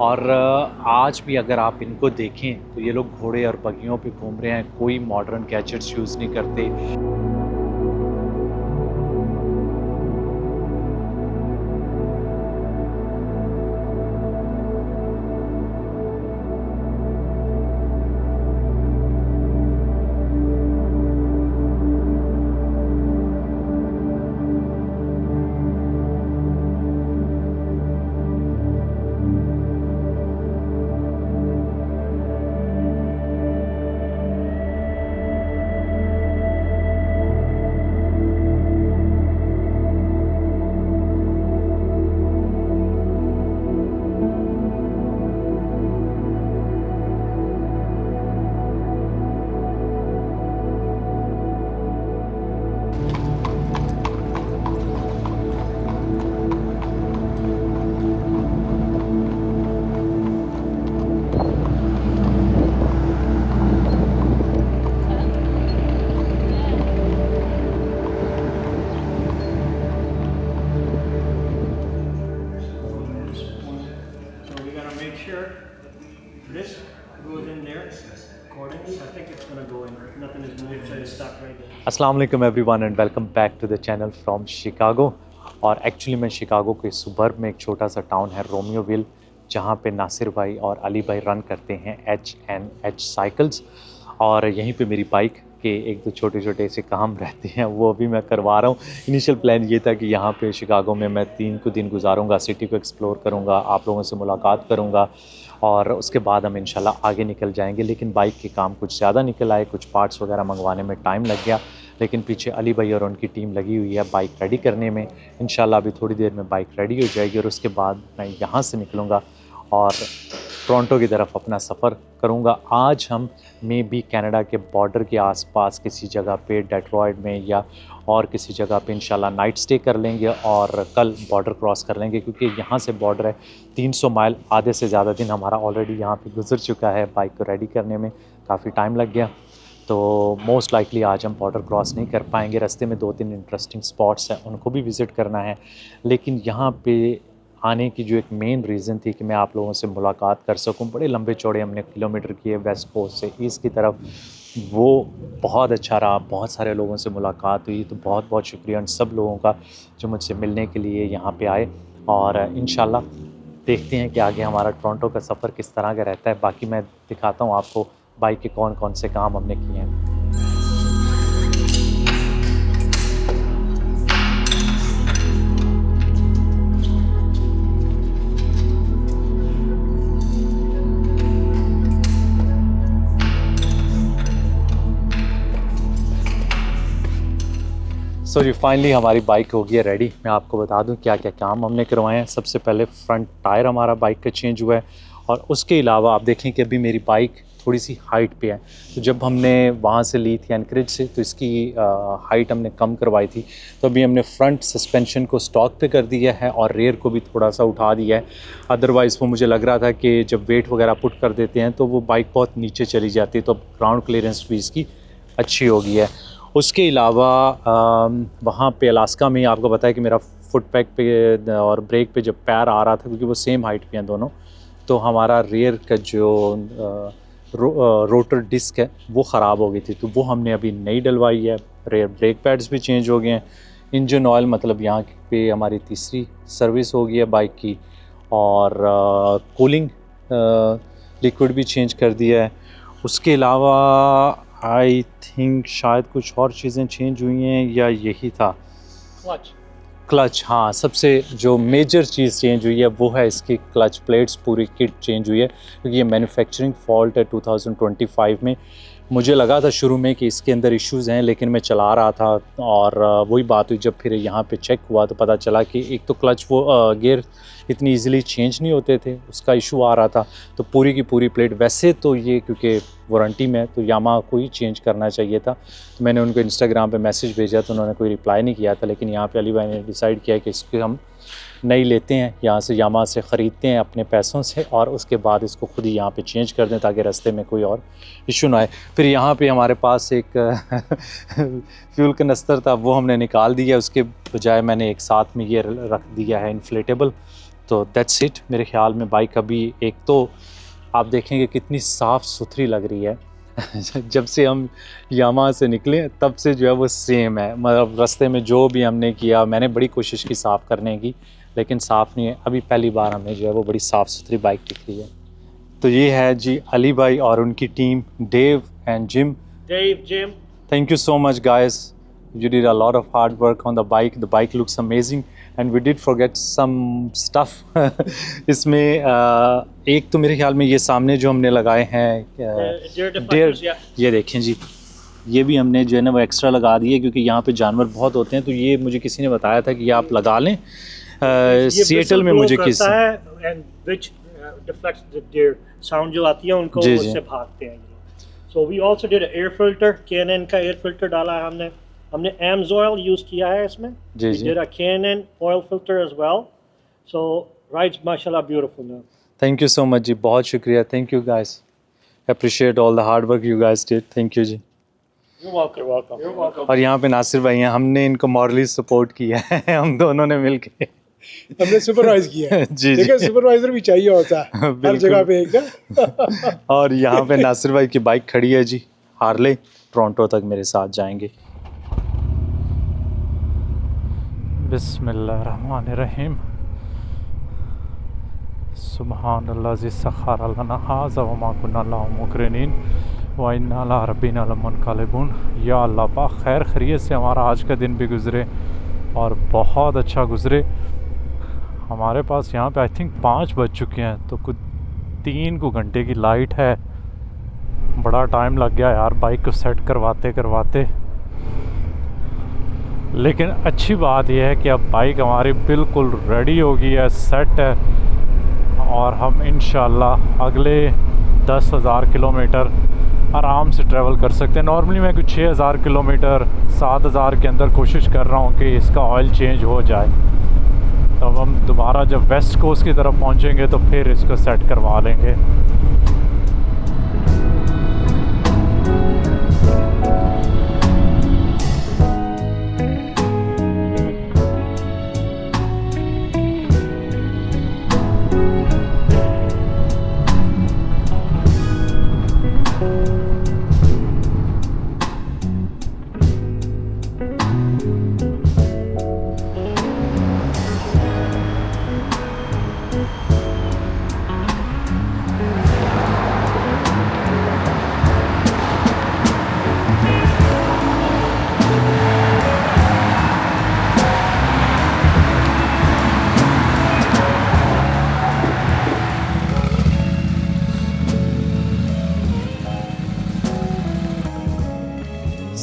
और आज भी अगर आप इनको देखें तो ये लोग घोड़े और बगियों पे घूम रहे हैं, कोई मॉडर्न गैजेट्स यूज़ नहीं करते। अस्सलाम वालेकुम everyone and welcome back to the channel from Chicago. और एक्चुअली मैं शिकागो के सुबर्ब में एक छोटा सा टाउन है रोमियोविल, जहाँ पे नासिर भाई और अली भाई रन करते हैं H&H साइकिल्स। और यहीं पे मेरी बाइक के एक दो छोटे छोटे से काम रहते हैं, वो अभी मैं करवा रहा हूँ। इनिशियल प्लान ये था कि यहाँ पे शिकागो में मैं 3 दिन गुजारूँगा, सिटी को एक्सप्लोर करूँगा, आप लोगों से मुलाकात करूँगा और उसके बाद हम इंशाल्लाह आगे निकल जाएंगे। लेकिन बाइक के काम कुछ ज़्यादा निकल आए, कुछ पार्ट्स वगैरह मंगवाने में टाइम लग गया। लेकिन पीछे अली भाई और उनकी टीम लगी हुई है बाइक रेडी करने में। इंशाल्लाह अभी थोड़ी देर में बाइक रेडी हो जाएगी और उसके बाद मैं यहाँ से निकलूँगा और टोरंटो की तरफ अपना सफ़र करूँगा। आज हम मे बी कनाडा के बॉर्डर के आसपास किसी जगह पे डेट्रॉयट में या और किसी जगह पे इंशाल्लाह नाइट स्टे कर लेंगे और कल बॉर्डर क्रॉस कर लेंगे, क्योंकि यहाँ से बॉर्डर है 300 माइल। आधे से ज़्यादा दिन हमारा ऑलरेडी यहाँ पे गुजर चुका है, बाइक को रेडी करने में काफ़ी टाइम लग गया। तो मोस्ट लाइकली आज हम बॉर्डर क्रॉस नहीं कर पाएंगे। रास्ते में 2-3 इंटरेस्टिंग स्पॉट्स हैं, उनको भी विज़िट करना है। लेकिन यहाँ पे आने की जो एक मेन रीज़न थी कि मैं आप लोगों से मुलाकात कर सकूं, बड़े लंबे चौड़े हमने किलोमीटर किए वेस्ट कोस्ट से ईस्ट की तरफ, वो बहुत अच्छा रहा। बहुत सारे लोगों से मुलाकात हुई, तो बहुत बहुत शुक्रिया उन सब लोगों का जो मुझसे मिलने के लिए यहाँ पे आए। और इंशाल्लाह देखते हैं कि आगे हमारा टोरंटो का सफ़र किस तरह का रहता है। बाकी मैं दिखाता हूँ आपको बाइक के कौन कौन से काम हमने किए हैं। सो जी फाइनली हमारी बाइक हो गई है रेडी। मैं आपको बता दूं क्या क्या काम हमने करवाए हैं। सबसे पहले फ्रंट टायर हमारा बाइक का चेंज हुआ है और उसके अलावा आप देखें कि अभी मेरी बाइक थोड़ी सी हाइट पे है। तो जब हमने वहाँ से ली थी एनकरेज से, तो इसकी हाइट हमने कम करवाई थी। तो अभी हमने फ्रंट सस्पेंशन को स्टॉक पे कर दिया है और रेयर को भी थोड़ा सा उठा दिया है। अदरवाइज़ वो मुझे लग रहा था कि जब वेट वगैरह पुट कर देते हैं तो वो बाइक बहुत नीचे चली जाती है। तो ग्राउंड क्लियरेंस भी इसकी अच्छी हो गई है। उसके अलावा वहाँ पे अलास्का में आपको पता है कि मेरा फुट पैक पे और ब्रेक पे जब पैर आ रहा था, क्योंकि वो सेम हाइट पे हैं दोनों, तो हमारा रेयर का जो रोटर डिस्क है वो ख़राब हो गई थी। तो वो हमने अभी नई डलवाई है। रेयर ब्रेक पैड्स भी चेंज हो गए हैं। इंजन ऑयल मतलब यहाँ पे हमारी तीसरी सर्विस हो गई है बाइक की। और कूलिंग लिक्विड भी चेंज कर दिया है। उसके अलावा आई थिंक शायद कुछ और चीज़ें चेंज हुई हैं या यही था। क्लच, हाँ, सबसे जो मेजर चीज़ चेंज हुई है वो है इसकी क्लच प्लेट्स। पूरी किट चेंज हुई है क्योंकि ये मैन्युफैक्चरिंग फॉल्ट है 2025 में। मुझे लगा था शुरू में कि इसके अंदर इश्यूज़ हैं, लेकिन मैं चला रहा था और वही बात हुई, जब फिर यहाँ पे चेक हुआ तो पता चला कि एक तो क्लच वो गियर इतनी इजीली चेंज नहीं होते थे, उसका इशू आ रहा था। तो पूरी की पूरी प्लेट, वैसे तो ये क्योंकि वारंटी में है तो यामाहा को ही चेंज करना चाहिए था। तो मैंने उनको इंस्टाग्राम पे मैसेज भेजा तो उन्होंने कोई रिप्लाई नहीं किया था। लेकिन यहाँ पे अली भाई ने डिसाइड किया कि इसको हम नई लेते हैं, यहाँ से यामाहा से ख़रीदते हैं अपने पैसों से और उसके बाद इसको खुद ही यहाँ पे चेंज कर दें ताकि रास्ते में कोई और इशू ना आए। फिर यहाँ पे हमारे पास एक फ्यूल कनस्तर था, वो हमने निकाल दिया। उसके बजाय मैंने एक साथ में ये रख दिया है इन्फ्लेटेबल। तो दैट्स इट। मेरे ख्याल में बाइक अभी एक तो आप देखेंगे कितनी साफ़ सुथरी लग रही है जब से हम यामाहा से निकले तब से जो है वो सेम है, मतलब रास्ते में जो भी हमने किया, मैंने बड़ी कोशिश की साफ़ करने की, लेकिन साफ़ नहीं है। अभी पहली बार हमें जो है वो बड़ी साफ़ सुथरी बाइक दिख रही है। तो ये है जी अली भाई और उनकी team, Dave and Jim. Thank you so much, guys. You did a lot of hard work on the bike. The bike looks amazing, and we did forget some stuff. इसमें एक तो मेरे ख्याल में ये सामने जो हमने लगाए हैं डेयर, ये देखें जी, ये भी हमने जो है ना वो एक्स्ट्रा लगा दिए क्योंकि यहाँ पे जानवर बहुत होते हैं। तो ये मुझे किसी ने बताया था कि ये आप लगा लें। सिएटल में मुझे किसी साउंड जो आती है उनको उससे भागते हैं। So we also did an air filter, K&N का air filter डाला है हमने AMSOIL यूज़ किया है इसमें। We did a K&N oil filter as well. So rides mashallah beautiful now. Thank you so much जी, बहुत शुक्रिया। Thank you guys. Appreciate all the hard work you guys did. Thank you ji. You're welcome. You're welcome. और यहाँ पे नासिर भाई हैं, हमने इनको morally support किया है हम दोनों ने मिलके। हमने सुपरवाइज किया है। जी देखिए सुपरवाइजर भी चाहिए होता है हर जगह पे एक ना। और यहाँ पे नासिर भाई की बाइक खड़ी है जी, हार्ले। टोरंटो तक मेरे साथ जाएंगे। बिस्मिल्लाहिर्रहमानिर्रहीम। सुब्हानल्लाज़ी सख़्ख़र लना हाज़ा व मा कुन्ना लहू मुक़रिनीन व इन्ना अला रब्बिना लमुनक़लिबून। या अल्लाह पाक खैर खैरियत से हमारा आज का दिन भी गुज़रे और बहुत अच्छा गुज़रे। हमारे पास यहाँ पे आई थिंक 5 बज चुके हैं, तो कुछ 3 घंटे की लाइट है। बड़ा टाइम लग गया यार बाइक को सेट करवाते करवाते, लेकिन अच्छी बात यह है कि अब बाइक हमारी बिल्कुल रेडी हो गई है, सेट है, और हम इंशाल्लाह अगले 10,000 किलोमीटर आराम से ट्रैवल कर सकते हैं। नॉर्मली मैं कुछ 6,000 किलोमीटर 7,000 के अंदर कोशिश कर रहा हूँ कि इसका ऑयल चेंज हो जाए। तब हम दोबारा जब वेस्ट कोस्ट की तरफ पहुँचेंगे तो फिर इसको सेट करवा लेंगे।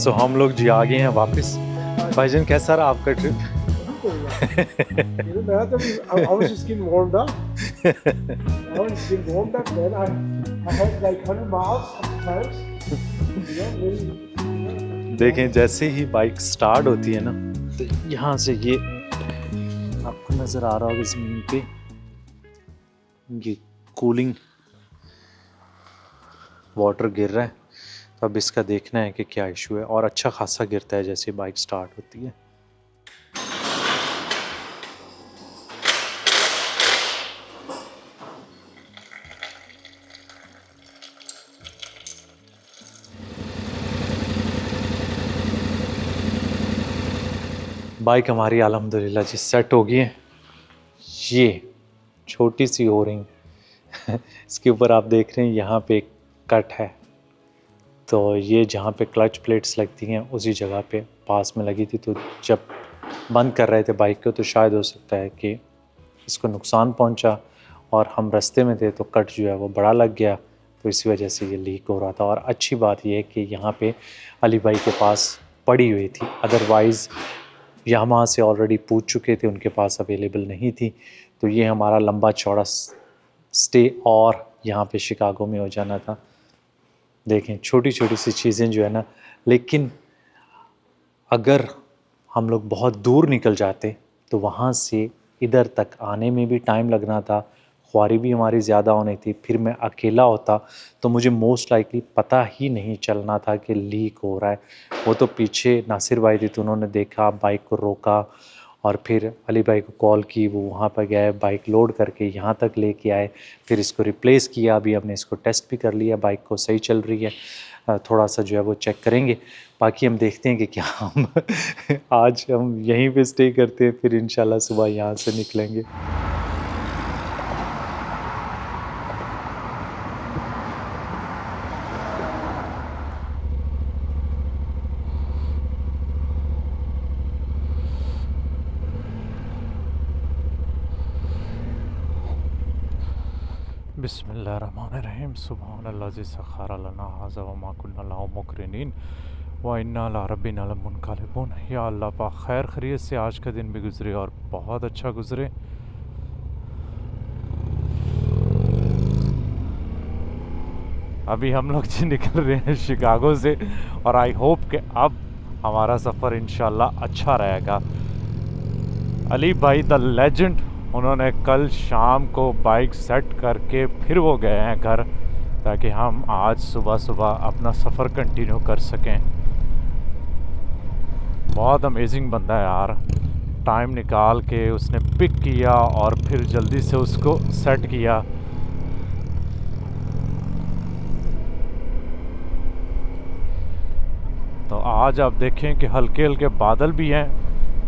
सो हम लोग जी आ गए हैं वापस। भाईजान कैसा रहा आपका trip? I was getting warmed up. I was getting warmed up, man. I had like 100 miles sometimes. देखें जैसे ही बाइक स्टार्ट होती है ना, तो यहाँ से ये आपको नज़र आ रहा होगा ज़मीन पे, ये कूलिंग वाटर गिर रहा है। तो अब इसका देखना है कि क्या इशू है, और अच्छा खासा गिरता है जैसे बाइक स्टार्ट होती है। बाइक हमारी अल्हम्दुलिल्लाह जी सेट हो गई है। ये छोटी सी हो रही इसके ऊपर आप देख रहे हैं यहाँ पे एक कट है, तो ये जहाँ पे क्लच प्लेट्स लगती हैं उसी जगह पे पास में लगी थी। तो जब बंद कर रहे थे बाइक को तो शायद हो सकता है कि इसको नुकसान पहुँचा, और हम रास्ते में थे तो कट जो है वो बड़ा लग गया, तो इसी वजह से ये लीक हो रहा था। और अच्छी बात ये है कि यहाँ पे अली भाई के पास पड़ी हुई थी, अदरवाइज़ यामाहा से ऑलरेडी पूछ चुके थे, उनके पास अवेलेबल नहीं थी। तो ये हमारा लंबा चौड़ा स्टे और यहाँ पे शिकागो में हो जाना था। देखें छोटी छोटी सी चीज़ें जो है ना, लेकिन अगर हम लोग बहुत दूर निकल जाते तो वहाँ से इधर तक आने में भी टाइम लगना था, ख्वारी भी हमारी ज़्यादा होनी थी। फिर मैं अकेला होता तो मुझे मोस्ट लाइकली पता ही नहीं चलना था कि लीक हो रहा है। वो तो पीछे नासिर भाई थे तो उन्होंने देखा, बाइक को रोका और फिर अली भाई को कॉल की, वो वहाँ पर गए, बाइक लोड करके यहाँ तक लेके आए, फिर इसको रिप्लेस किया। अभी हमने इसको टेस्ट भी कर लिया, बाइक को सही चल रही है। थोड़ा सा जो है वो चेक करेंगे, बाकी हम देखते हैं कि क्या हम आज हम यहीं पे स्टे करते हैं, फिर इंशाल्लाह सुबह यहाँ से निकलेंगे। बिस्मिल्लाहिर्रहमानिर्रहीम। सुब्हानल्लाज़ी सख़्ख़र लना हाज़ा व मा कुन्ना लहू मुक़रिनीन व इन्ना अला रब्बिना लमुनक़लिबून। या अल्लाह पाक खैर खैरियत से आज का दिन भी गुज़रे और बहुत अच्छा गुज़रे। अभी हम लोग जी निकल रहे हैं शिकागो से और आई होप कि अब हमारा सफ़र इंशाल्लाह अच्छा रहेगा। अली भाई द लेजेंड, उन्होंने कल शाम को बाइक सेट करके फिर वो गए हैं घर, ताकि हम आज सुबह सुबह अपना सफ़र कंटिन्यू कर सकें। बहुत अमेजिंग बंदा है यार, टाइम निकाल के उसने पिक किया और फिर जल्दी से उसको सेट किया। तो आज आप देखें कि हल्के हल्के बादल भी हैं।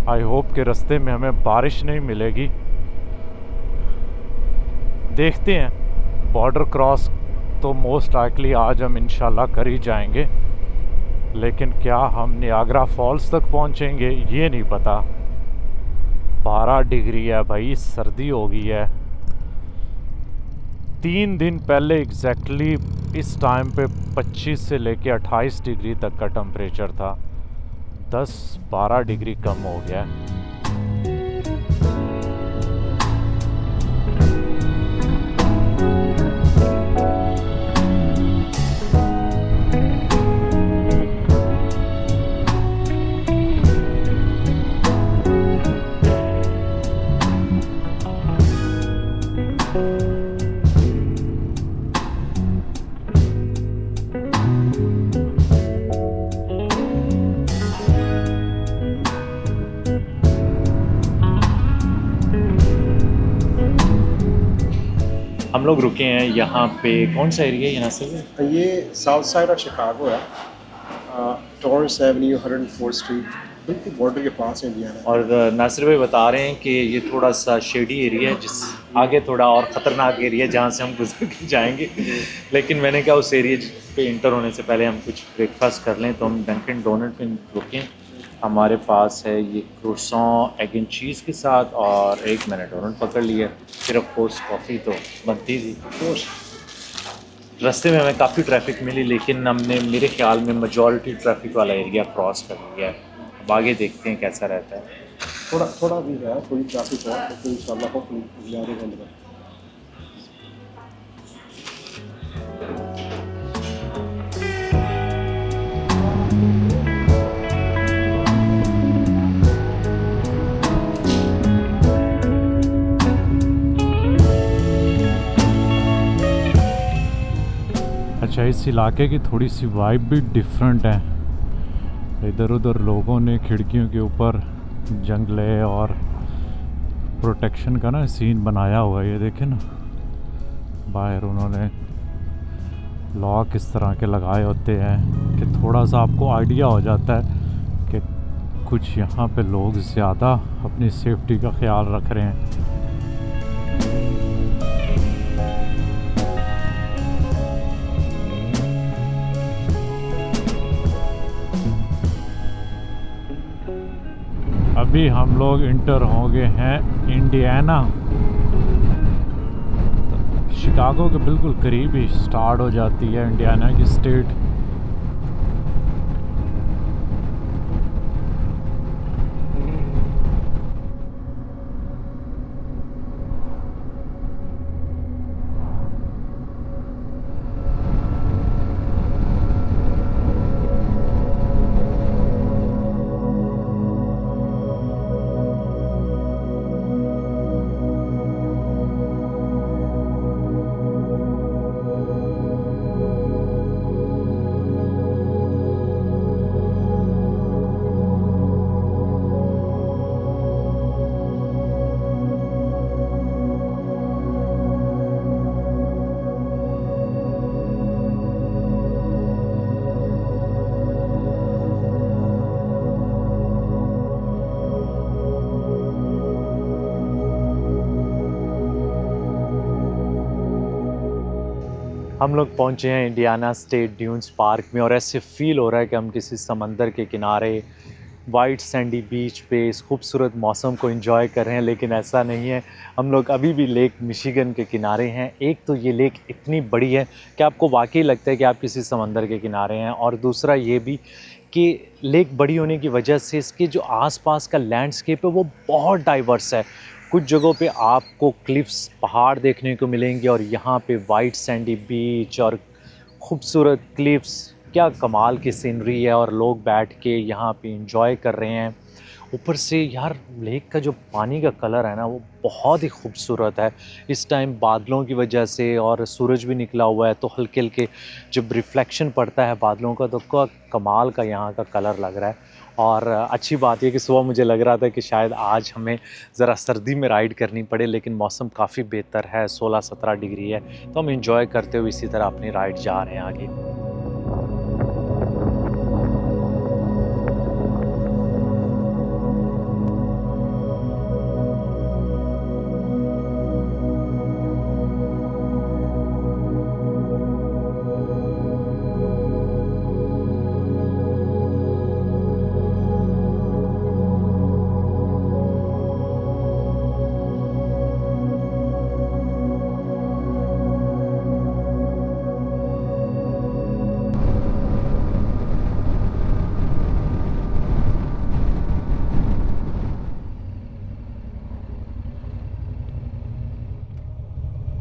आई होप के रास्ते में हमें बारिश नहीं मिलेगी। देखते हैं, बॉर्डर क्रॉस तो मोस्ट लाइकली आज हम इंशाल्लाह कर ही जाएंगे, लेकिन क्या हम नियाग्रा फॉल्स तक पहुंचेंगे ये नहीं पता। 12 डिग्री है भाई, सर्दी हो गई है। 3 दिन पहले एग्जैक्टली इस टाइम पे 25 से लेके 28 डिग्री तक का टेम्परेचर था। 10-12 डिग्री कम हो गया। हम लोग रुके हैं यहाँ पे, कौन सा एरिया है यहाँ से? ये साउथ साइड ऑफ शिकागो है, टॉरेंस एवेन्यू, 104 स्ट्रीट, बिल्कुल बॉर्डर के पास है इंडियाना। और नासिर भाई बता रहे हैं कि ये थोड़ा सा शेडी एरिया है, जिस आगे थोड़ा और ख़तरनाक एरिया जहाँ से हम गुजर के जाएंगे। लेकिन मैंने कहा उस एरिया पे इंटर होने से पहले हम कुछ ब्रेकफास्ट कर लें, तो हम डंकिन डोनट पे रुके हैं। हमारे पास है ये क्रोसॉन एग एंड चीज़ के साथ, और एक मैंने डोनट पकड़ लिया। फिर ऑफ कोर्स कॉफ़ी तो बनती थी। रास्ते में हमें काफ़ी ट्रैफिक मिली, लेकिन हमने मेरे ख्याल में मेजॉरिटी ट्रैफिक वाला एरिया क्रॉस कर लिया है। अब आगे देखते हैं कैसा रहता है। थोड़ा भी है, कोई ट्रैफिक और तो इंशाल्लाह होपफुली ज़्यादा बंद है। अच्छा, इस इलाके की थोड़ी सी वाइब भी डिफरेंट है। इधर उधर लोगों ने खिड़कियों के ऊपर जंगले और प्रोटेक्शन का ना सीन बनाया हुआ है। ये देखें ना, बाहर उन्होंने लॉक इस तरह के लगाए होते हैं कि थोड़ा सा आपको आइडिया हो जाता है कि कुछ यहाँ पे लोग ज़्यादा अपनी सेफ्टी का ख्याल रख रहे हैं। अभी हम लोग इंटर हो गए हैं इंडियाना। तो शिकागो के बिल्कुल करीब ही स्टार्ट हो जाती है इंडियाना की स्टेट। हम लोग पहुंचे हैं इंडियाना स्टेट ड्यून्स पार्क में और ऐसे फील हो रहा है कि हम किसी समंदर के किनारे वाइट सैंडी बीच पे इस खूबसूरत मौसम को एंजॉय कर रहे हैं, लेकिन ऐसा नहीं है। हम लोग अभी भी लेक मिशिगन के किनारे हैं। एक तो ये लेक इतनी बड़ी है कि आपको वाकई लगता है कि आप किसी समंदर के किनारे हैं, और दूसरा ये भी कि लेक बड़ी होने की वजह से इसके जो आसपास का लैंडस्केप है वो बहुत डाइवर्स है। कुछ जगहों पे आपको क्लिफ्स पहाड़ देखने को मिलेंगे और यहाँ पे वाइट सैंडी बीच और खूबसूरत क्लिफ्स, क्या कमाल की सीनरी है और लोग बैठ के यहाँ पे एंजॉय कर रहे हैं। ऊपर से यार लेक का जो पानी का कलर है ना वो बहुत ही खूबसूरत है। इस टाइम बादलों की वजह से और सूरज भी निकला हुआ है तो हल्के हल्के जब रिफ्लेक्शन पड़ता है बादलों का तो कमाल का यहाँ का कलर लग रहा है। और अच्छी बात है कि सुबह मुझे लग रहा था कि शायद आज हमें ज़रा सर्दी में राइड करनी पड़े, लेकिन मौसम काफ़ी बेहतर है, 16-17 डिग्री है, तो हम एंजॉय करते हुए इसी तरह अपनी राइड जा रहे हैं आगे।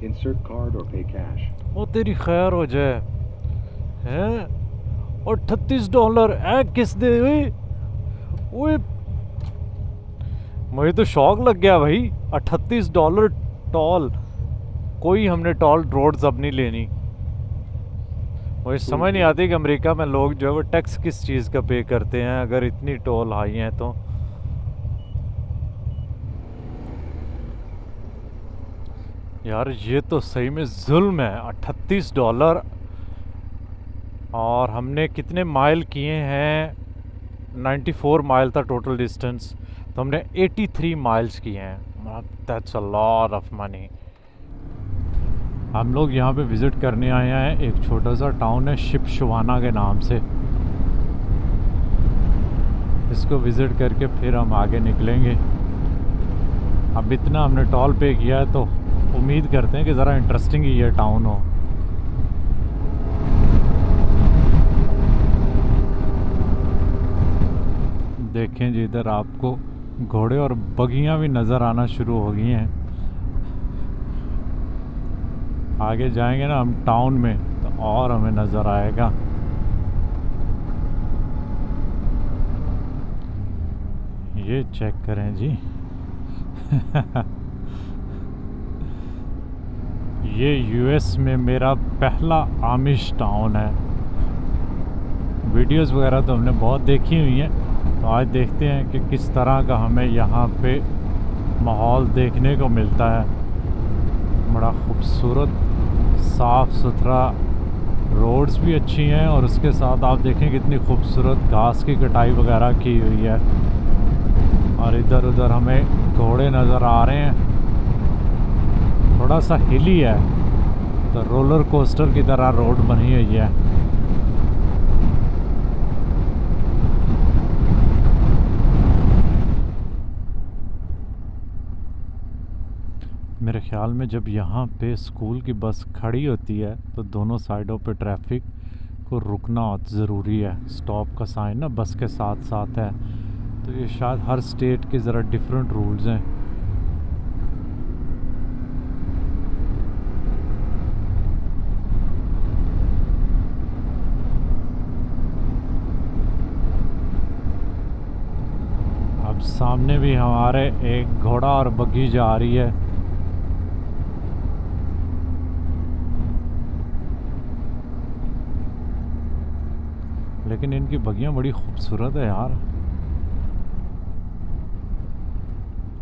Insert card or pay cash. वो तेरी खैर हो जाए हैं। और $38 है किस दे हुई। ओए मुझे तो शौक लग गया भाई। $38 टॉल। कोई हमने टॉल रोड्स अब नहीं लेनी। मुझे समझ नहीं आती कि अमेरिका में लोग जो है वो टैक्स किस चीज़ का पे करते हैं अगर इतनी टोल हाई हैं तो। यार ये तो सही में जुल्म है। $38 और हमने कितने माइल किए हैं? 94 माइल था टोटल डिस्टेंस, तो हमने 83 माइल्स किए हैं। That's a lot of money. हम लोग यहाँ पे विज़िट करने आए हैं। एक छोटा सा टाउन है शिप्शवाना के नाम से। इसको विज़िट करके फिर हम आगे निकलेंगे। अब इतना हमने टोल पे किया है तो उम्मीद करते हैं कि ज़रा इंटरेस्टिंग ही ये टाउन हो। देखें जी इधर आपको घोड़े और बगियां भी नज़र आना शुरू हो गई हैं। आगे जाएंगे ना हम टाउन में तो और हमें नज़र आएगा। ये चेक करें जी। ये यूएस में मेरा पहला आमिश टाउन है। वीडियोस वगैरह तो हमने बहुत देखी हुई हैं, तो आज देखते हैं कि किस तरह का हमें यहाँ पे माहौल देखने को मिलता है। बड़ा खूबसूरत साफ़ सुथरा, रोड्स भी अच्छी हैं और उसके साथ आप देखें कितनी खूबसूरत घास की कटाई वगैरह की हुई है। और इधर उधर हमें घोड़े नज़र आ रहे हैं। थोड़ा सा हिली है तो रोलर कोस्टर की तरह रोड बनी हुई है। मेरे ख्याल में जब यहाँ पे स्कूल की बस खड़ी होती है तो दोनों साइडों पे ट्रैफिक को रुकना ज़रूरी है। स्टॉप का साइन ना बस के साथ साथ है, तो ये शायद हर स्टेट के ज़रा डिफरेंट रूल्स हैं। अब सामने भी हमारे एक घोड़ा और बग्गी जा रही है। लेकिन इनकी बगियां बड़ी खूबसूरत है यार।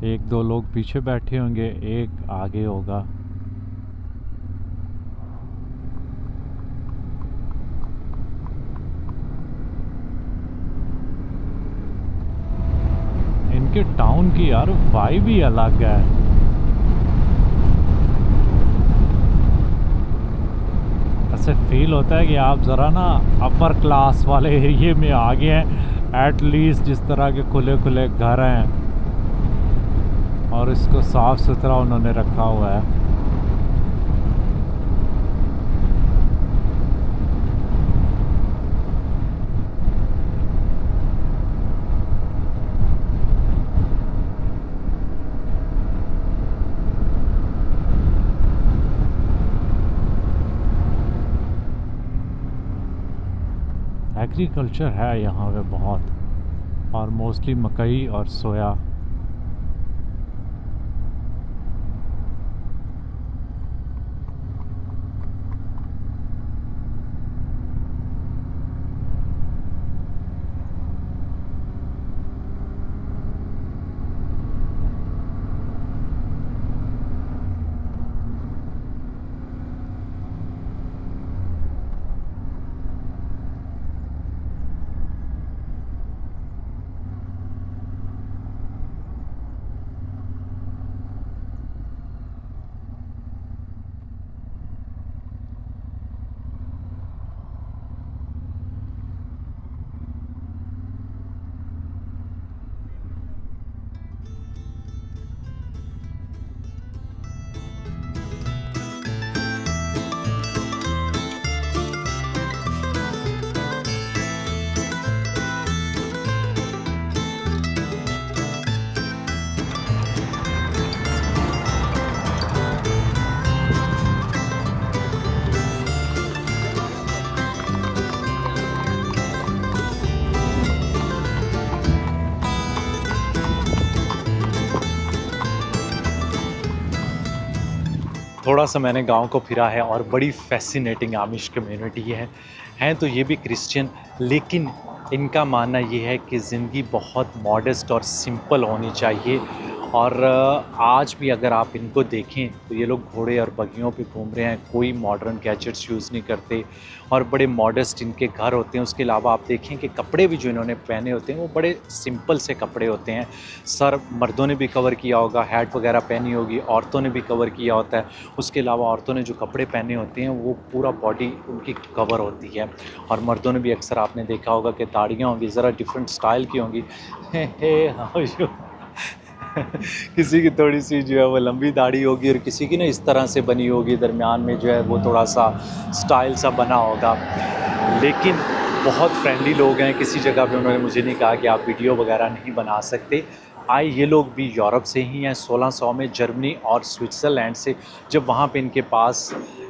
एक दो लोग पीछे बैठे होंगे, एक आगे होगा। इनके टाउन की यार वाइब ही अलग है। से फील होता है कि आप ज़रा ना अपर क्लास वाले एरिए में आ गए हैं। एट लीस्ट जिस तरह के खुले खुले घर हैं और इसको साफ़ सुथरा उन्होंने रखा हुआ है। एग्रीकल्चर है यहाँ पे बहुत, और मोस्टली मकई और सोया। थोड़ा सा मैंने गांव को फिरा है और बड़ी फैसिनेटिंग आमिश कम्युनिटी हैं तो ये भी क्रिश्चियन, लेकिन इनका मानना ये है कि ज़िंदगी बहुत मॉडेस्ट और सिंपल होनी चाहिए। और आज भी अगर आप इनको देखें तो ये लोग घोड़े और बगियों पे घूम रहे हैं, कोई मॉडर्न गैजेट्स यूज़ नहीं करते और बड़े मॉडेस्ट इनके घर होते हैं। उसके अलावा आप देखें कि कपड़े भी जो इन्होंने पहने होते हैं वो बड़े सिंपल से कपड़े होते हैं। सर मर्दों ने भी कवर किया होगा, हैट वगैरह पहनी होगी, औरतों ने भी कवर किया होता है। उसके अलावा औरतों ने जो कपड़े पहने होते हैं वो पूरा बॉडी उनकी कवर होती है, और मर्दों ने भी अक्सर आपने देखा होगा कि दाढ़ियाँ होंगी, ज़रा डिफरेंट स्टाइल की होंगी। किसी की थोड़ी सी जो है वो लंबी दाढ़ी होगी और किसी की ना इस तरह से बनी होगी, दरमियान में जो है वो थोड़ा सा स्टाइल सा बना होगा। लेकिन बहुत फ्रेंडली लोग हैं। किसी जगह पे उन्होंने मुझे नहीं कहा कि आप वीडियो वगैरह नहीं बना सकते। आए ये लोग भी यूरोप से ही हैं, 1600 में जर्मनी और स्विट्ज़रलैंड से। जब वहाँ पे इनके पास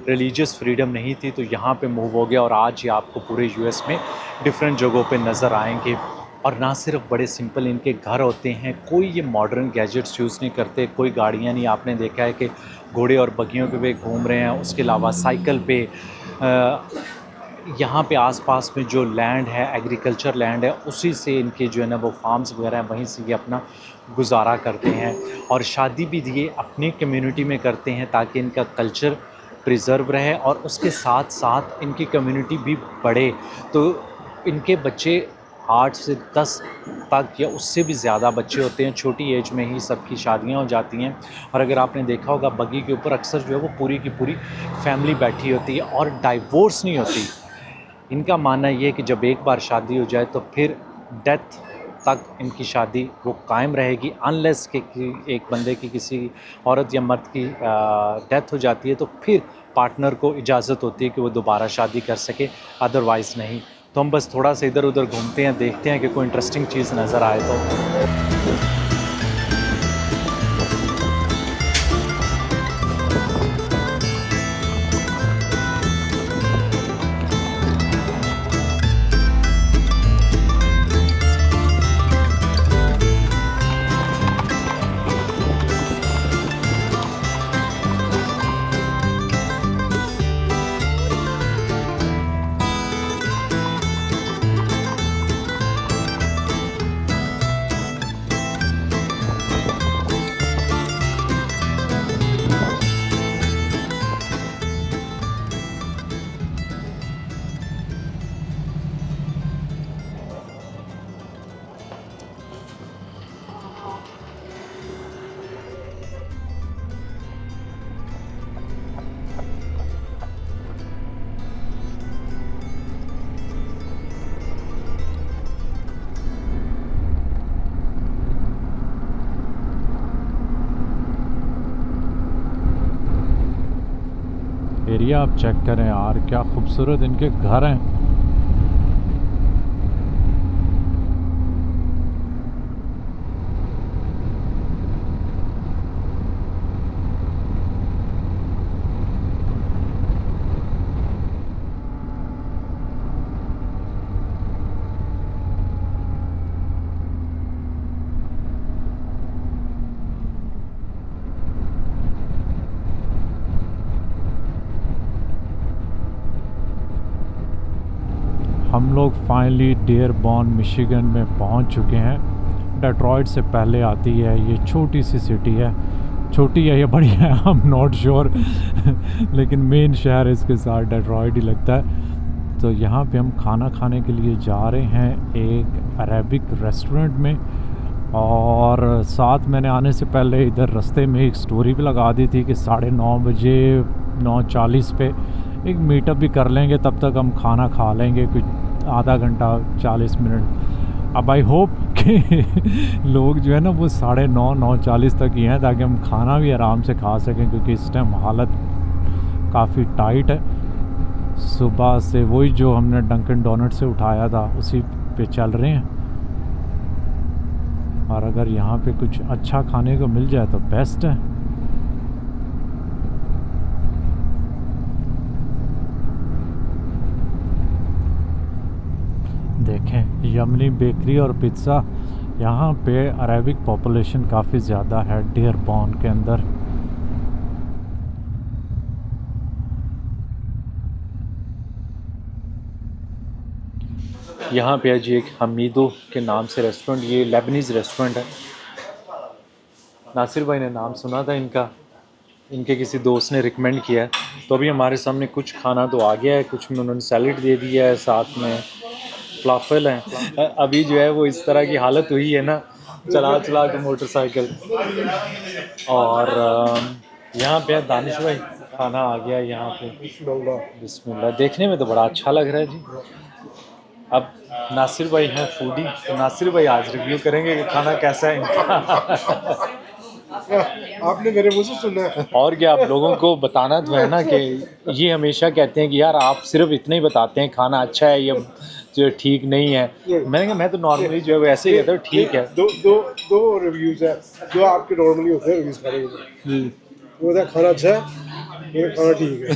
रिलीजियस फ्रीडम नहीं थी तो यहाँ पे मूव हो गया, और आज ये आपको पूरे यूएस में डिफरेंट जगहों पे नज़र आएंगे। और ना सिर्फ बड़े सिंपल इनके घर होते हैं, कोई ये मॉडर्न गैजेट्स यूज़ नहीं करते, कोई गाड़ियाँ नहीं। आपने देखा है कि घोड़े और बगियों पे वे घूम रहे हैं। उसके अलावा साइकिल पे यहाँ पे आसपास में जो लैंड है, एग्रीकल्चर लैंड है, उसी से इनके जो है ना वो फार्म्स वगैरह हैं, वहीं से ये अपना गुजारा करते हैं। और शादी भी ये अपनी कम्युनिटी में करते हैं ताकि इनका कल्चर प्रिजर्व रहे और उसके साथ साथ इनकी कम्युनिटी भी बढ़े। तो इनके बच्चे 8 से 10 तक या उससे भी ज़्यादा बच्चे होते हैं। छोटी एज में ही सबकी शादियां हो जाती हैं। और अगर आपने देखा होगा बगी के ऊपर अक्सर जो है वो पूरी की पूरी फैमिली बैठी होती है और डाइवोर्स नहीं होती। इनका मानना ये है कि जब एक बार शादी हो जाए तो फिर डेथ तक इनकी शादी वो कायम रहेगी, अनलेस कि एक बंदे की किसी औरत या मर्द की डेथ हो जाती है तो फिर पार्टनर को इजाज़त होती है कि वो दोबारा शादी कर सके, अदरवाइज़ नहीं। तो हम बस थोड़ा सा इधर उधर घूमते हैं, देखते हैं कि कोई इंटरेस्टिंग चीज़ नज़र आए तो। आइए आप चेक करें यार, क्या खूबसूरत इनके घर हैं। हम लोग फाइनली डियरबॉर्न मिशिगन में पहुंच चुके हैं। डेट्रॉइट से पहले आती है ये छोटी सी सिटी है, छोटी है या बड़ी है आई एम नॉट श्योर लेकिन मेन शहर इसके साथ डेट्रॉइट ही लगता है। तो यहाँ पे हम खाना खाने के लिए जा रहे हैं एक अरेबिक रेस्टोरेंट में, और साथ मैंने आने से पहले इधर रास्ते में एक स्टोरी भी लगा दी थी कि 9:30 बजे 9:40 पे एक मीटअप भी कर लेंगे, तब तक हम खाना खा लेंगे कुछ आधा घंटा 40 मिनट। अब आई होप कि लोग जो है ना वो 9:30 9:40 तक ही हैं, ताकि हम खाना भी आराम से खा सकें, क्योंकि इस टाइम हालत काफ़ी टाइट है। सुबह से वही जो हमने डंकिन डोनट से उठाया था उसी पे चल रहे हैं, और अगर यहाँ पे कुछ अच्छा खाने को मिल जाए तो बेस्ट है। देखें यमनी बेकरी और पिज़्ज़ा, यहाँ पे अरेबिक पॉपुलेशन काफ़ी ज़्यादा है डियरबॉर्न के अंदर। यहाँ पे है जी एक हमीदो के नाम से रेस्टोरेंट, ये लेबनीज़ रेस्टोरेंट है। नासिर भाई ने नाम सुना था इनका, इनके किसी दोस्त ने रिकमेंड किया है। तो अभी हमारे सामने कुछ खाना तो आ गया है, कुछ में उन्होंने सैलेड दे दिया है, साथ में फ्लाफल हैं। अभी जो है वो इस तरह की हालत हुई है ना, चला चला के मोटरसाइकिल। और यहाँ पे दानिश भाई खाना आ गया यहाँ पे, बिस्मिल्लाह। देखने में तो बड़ा अच्छा लग रहा है जी। अब नासिर भाई हैं फूडी, तो नासिर भाई आज रिव्यू करेंगे कि खाना कैसा है इनका। आपने मेरे मुंह से सुना है। और क्या, आप लोगों को बताना तो है ना कि ये हमेशा कहते हैं कि यार आप सिर्फ इतना ही बताते हैं खाना अच्छा है या जो ठीक नहीं है। मैंने कहा मैं तो नॉर्मली जो है वो ऐसे ही कहता हूँ ठीक है। दो रिव्यूज है जो आपके नॉर्मली होते हैं रिव्यूज खाने के। वो था खाना अच्छा है, ये खाना ठीक है।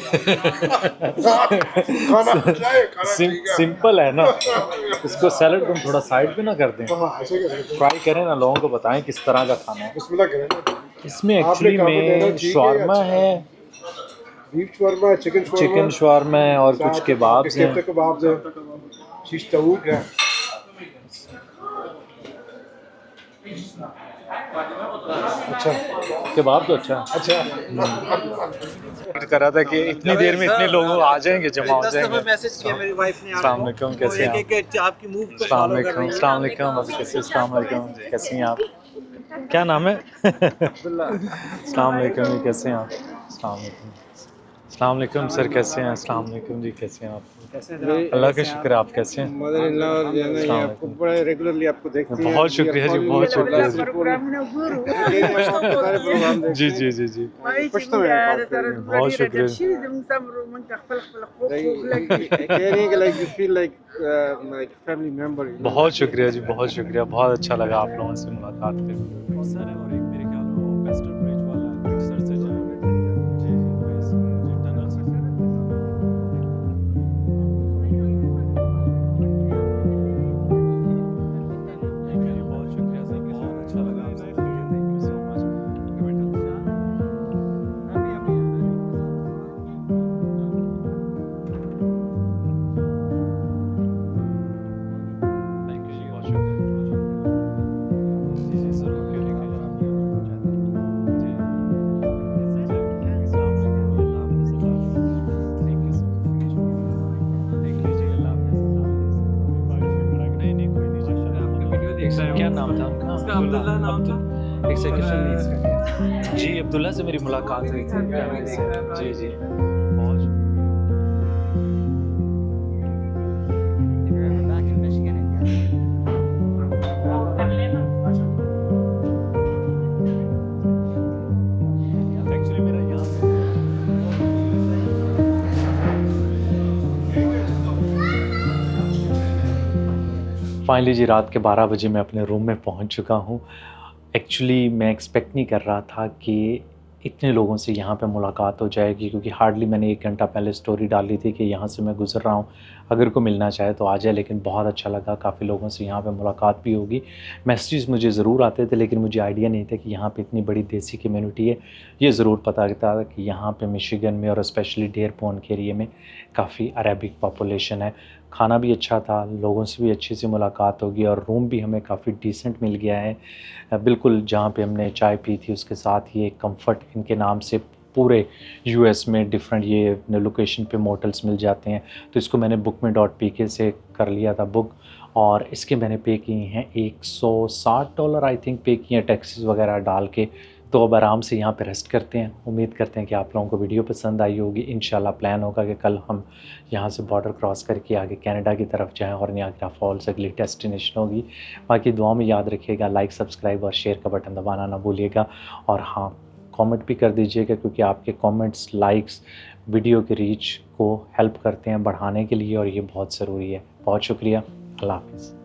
खाना अच्छा है, खाना ठीक है। सिंपल है ना। इसको सैलड को थोड़ा साइड पे ना कर दें, ट्राई करें ना, लोगों को बताएं किस तरह का खाना है। इसमें एक्चुअली में शवारमा है, बीफ शवारमा है, चिकन शवारमा है और कुछ केबाब्स हैं। कबाब्स है, शीश तवूक है। अच्छा केबाब तो अच्छा कर रहा था कि इतनी देर में इतने लोग आ जाएंगे, जमा हो जाएंगे। मैसेज किया मेरी वाइफ ने, अस्सलाम वालेकुम, कैसे हैं आप? आपकी मूव को अस्सलाम वालेकुम, अस्सलाम वालेकुम, अस्सलाम वालेकुम, कैसे हैं आप? क्या नाम है? अस्सलाम वालेकुम, कैसे हैं आप? अस्सलाम वालेकुम, अस्सलाम वालेकुम सर, कैसे हैं? अस्सलाम वालेकुम जी, कैसे हैं आप? अल्लाह का शुक्र, आप कैसे हैं? मदर इन लॉ आपको बड़ा रेगुलरली आपको देखती है। बहुत शुक्रिया जी, बहुत शुक्रिया जी। जी जी जी जी, बहुत शुक्रिया। बहुत शुक्रिया जी, बहुत शुक्रिया, बहुत अच्छा लगा आप लोगों से मुलाकात करके। सर और एक मेरे ख्याल में वो वेस्टर्न ब्रिज वाला सर से जाएंगे। जी जी, टनल से। थैंक यू जी, बहुत शुक्रिया सर, बहुत अच्छा लगा आपसे। Thank you so much. Thank you जी, बहुत शुक्रिया। जी जी सर, ओके ओके। क्या नाम था उनका? अब्दुल्ला नाम था। एक सेकंड जी, अब्दुल्ला से मेरी मुलाकात हुई थी जी जी। बहुत एक्चुअली मेरा यहाँ फाइनली जी रात के 12 बजे मैं अपने रूम में पहुंच चुका हूं। एक्चुअली मैं एक्सपेक्ट नहीं कर रहा था कि इतने लोगों से यहाँ पे मुलाकात हो जाएगी, क्योंकि हार्डली मैंने 1 घंटा पहले स्टोरी डाली थी कि यहाँ से मैं गुज़र रहा हूँ, अगर कोई मिलना चाहे तो आ जाए। लेकिन बहुत अच्छा लगा, काफ़ी लोगों से यहाँ पे मुलाकात भी होगी। मैसेजेस मुझे ज़रूर आते थे, लेकिन मुझे आइडिया नहीं था कि यहाँ पे इतनी बड़ी देसी कम्युनिटी है। ये ज़रूर पता था कि यहाँ पे मिशिगन में और स्पेशली डेयरबोर्न के एरिए में काफ़ी अरेबिक पॉपुलेशन है। खाना भी अच्छा था, लोगों से भी अच्छी सी मुलाकात होगी, और रूम भी हमें काफ़ी डिसेंट मिल गया है। बिल्कुल जहाँ पे हमने चाय पी थी उसके साथ ये कंफर्ट इनके नाम से पूरे यूएस में डिफरेंट ये लोकेशन पे मोटल्स मिल जाते हैं। तो इसको मैंने bookme.pk से कर लिया था बुक, और इसके मैंने पे किए हैं $160 आई थिंक पे किए हैं टैक्सेस वगैरह डाल के। तो अब आराम से यहाँ पे रेस्ट करते हैं। उम्मीद करते हैं कि आप लोगों को वीडियो पसंद आई होगी। इंशाल्लाह प्लान होगा कि कल हम यहाँ से बॉर्डर क्रॉस करके आगे कनाडा की तरफ जाएं और नियाग्रा फॉल्स अगली डेस्टिनेशन होगी। बाकी दुआ में याद रखिएगा, लाइक सब्सक्राइब और शेयर का बटन दबाना ना भूलिएगा। और हाँ, कमेंट भी कर दीजिएगा, क्योंकि आपके कमेंट्स लाइक्स वीडियो की रीच को हेल्प करते हैं बढ़ाने के लिए, और ये बहुत ज़रूरी है। बहुत शुक्रिया। अल्लाह हाफ़िज़।